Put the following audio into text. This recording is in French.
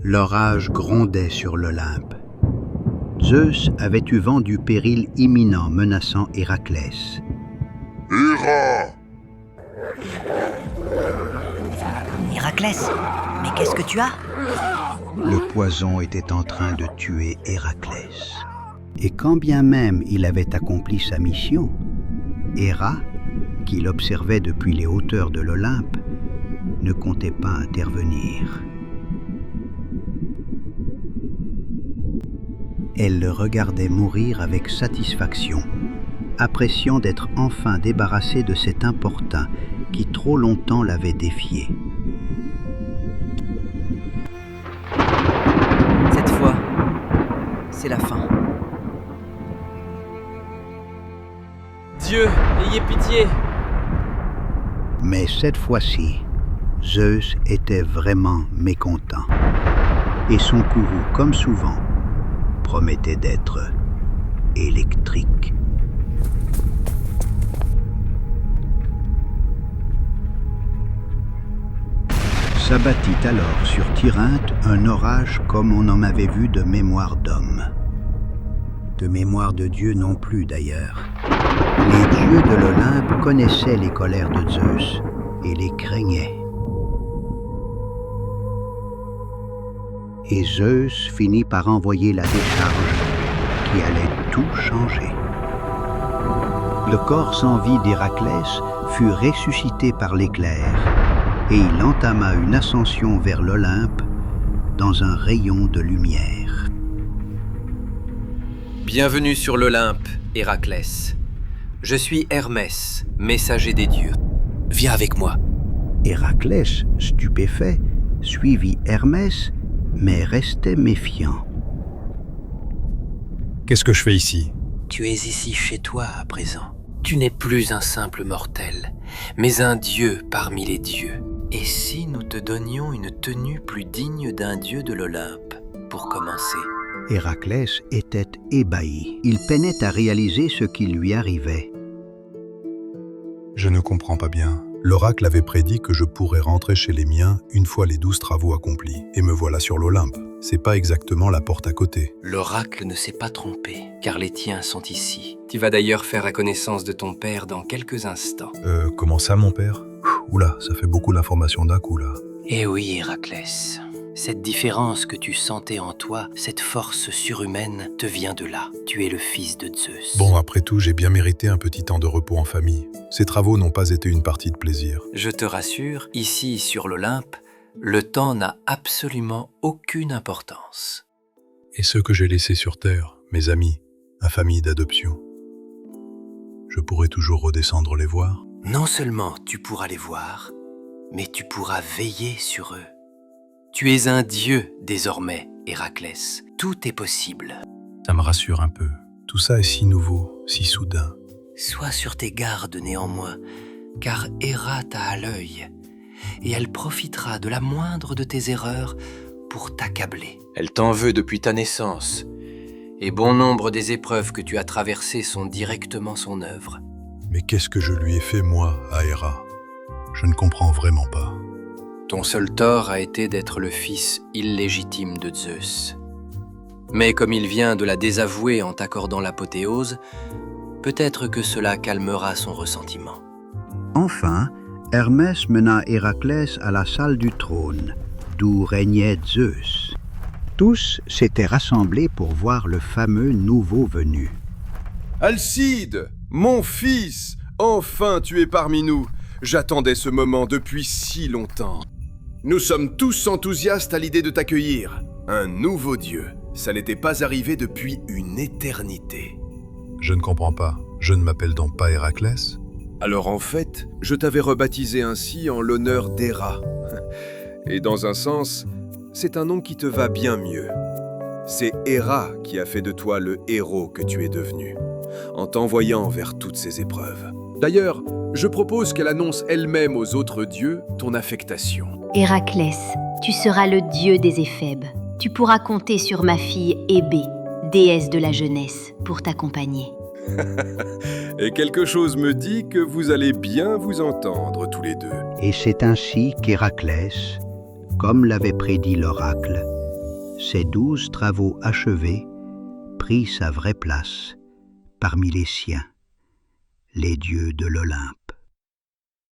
L'orage grondait sur l'Olympe. Zeus avait eu vent du péril imminent menaçant Héraclès. Héra! Héraclès, mais qu'est-ce que tu as? Le poison était en train de tuer Héraclès. Et quand bien même il avait accompli sa mission, Héra, qui l'observait depuis les hauteurs de l'Olympe, ne comptait pas intervenir. Elle le regardait mourir avec satisfaction, appréciant d'être enfin débarrassée de cet importun qui trop longtemps l'avait défiée. Cette fois, c'est la fin. Dieu, ayez pitié! Mais cette fois-ci, Zeus était vraiment mécontent. Et son courroux, comme souvent, promettait d'être électrique. S'abattit alors sur Tyrinthe un orage comme on en avait vu de mémoire d'homme. De mémoire de Dieu non plus d'ailleurs. Les dieux de l'Olympe connaissaient les colères de Zeus et les craignaient. Et Zeus finit par envoyer la décharge qui allait tout changer. Le corps sans vie d'Héraclès fut ressuscité par l'éclair et il entama une ascension vers l'Olympe dans un rayon de lumière. Bienvenue sur l'Olympe, Héraclès. Je suis Hermès, messager des dieux. Viens avec moi. Héraclès, stupéfait, suivit Hermès, mais restait méfiant. Qu'est-ce que je fais ici? Tu es ici chez toi à présent. Tu n'es plus un simple mortel, mais un dieu parmi les dieux. Et si nous te donnions une tenue plus digne d'un dieu de l'Olympe, pour commencer? Héraclès était ébahi. Il peinait à réaliser ce qui lui arrivait. Je ne comprends pas bien. L'oracle avait prédit que je pourrais rentrer chez les miens une fois les 12 travaux accomplis. Et me voilà sur l'Olympe. C'est pas exactement la porte à côté. L'oracle ne s'est pas trompé, car les tiens sont ici. Tu vas d'ailleurs faire la connaissance de ton père dans quelques instants. Comment ça, mon père? Oula, ça fait beaucoup d'informations d'un coup, là. Eh oui, Héraclès. Cette différence que tu sentais en toi, cette force surhumaine, te vient de là. Tu es le fils de Zeus. Bon, après tout, j'ai bien mérité un petit temps de repos en famille. Ces travaux n'ont pas été une partie de plaisir. Je te rassure, ici, sur l'Olympe, le temps n'a absolument aucune importance. Et ceux que j'ai laissés sur Terre, mes amis, ma famille d'adoption, je pourrai toujours redescendre les voir? Non seulement tu pourras les voir, mais tu pourras veiller sur eux. Tu es un dieu désormais, Héraclès. Tout est possible. Ça me rassure un peu. Tout ça est si nouveau, si soudain. Sois sur tes gardes néanmoins, car Héra t'a à l'œil, et elle profitera de la moindre de tes erreurs pour t'accabler. Elle t'en veut depuis ta naissance, et bon nombre des épreuves que tu as traversées sont directement son œuvre. Mais qu'est-ce que je lui ai fait, moi, à Héra? Je ne comprends vraiment pas. Ton seul tort a été d'être le fils illégitime de Zeus. Mais comme il vient de la désavouer en t'accordant l'apothéose, peut-être que cela calmera son ressentiment. Enfin, Hermès mena Héraclès à la salle du trône, d'où régnait Zeus. Tous s'étaient rassemblés pour voir le fameux nouveau venu. Alcide, mon fils, enfin tu es parmi nous. J'attendais ce moment depuis si longtemps. Nous sommes tous enthousiastes à l'idée de t'accueillir. Un nouveau dieu. Ça n'était pas arrivé depuis une éternité. Je ne comprends pas. Je ne m'appelle donc pas Héraclès? Alors en fait, je t'avais rebaptisé ainsi en l'honneur d'Héra. Et dans un sens, c'est un nom qui te va bien mieux. C'est Héra qui a fait de toi le héros que tu es devenu, en t'envoyant vers toutes ces épreuves. D'ailleurs, je propose qu'elle annonce elle-même aux autres dieux ton affectation. Héraclès, tu seras le dieu des Éphèbes. Tu pourras compter sur ma fille Hébé, déesse de la jeunesse, pour t'accompagner. Et quelque chose me dit que vous allez bien vous entendre tous les deux. Et c'est ainsi qu'Héraclès, comme l'avait prédit l'oracle, ses 12 travaux achevés, prit sa vraie place parmi les siens, les dieux de l'Olympe.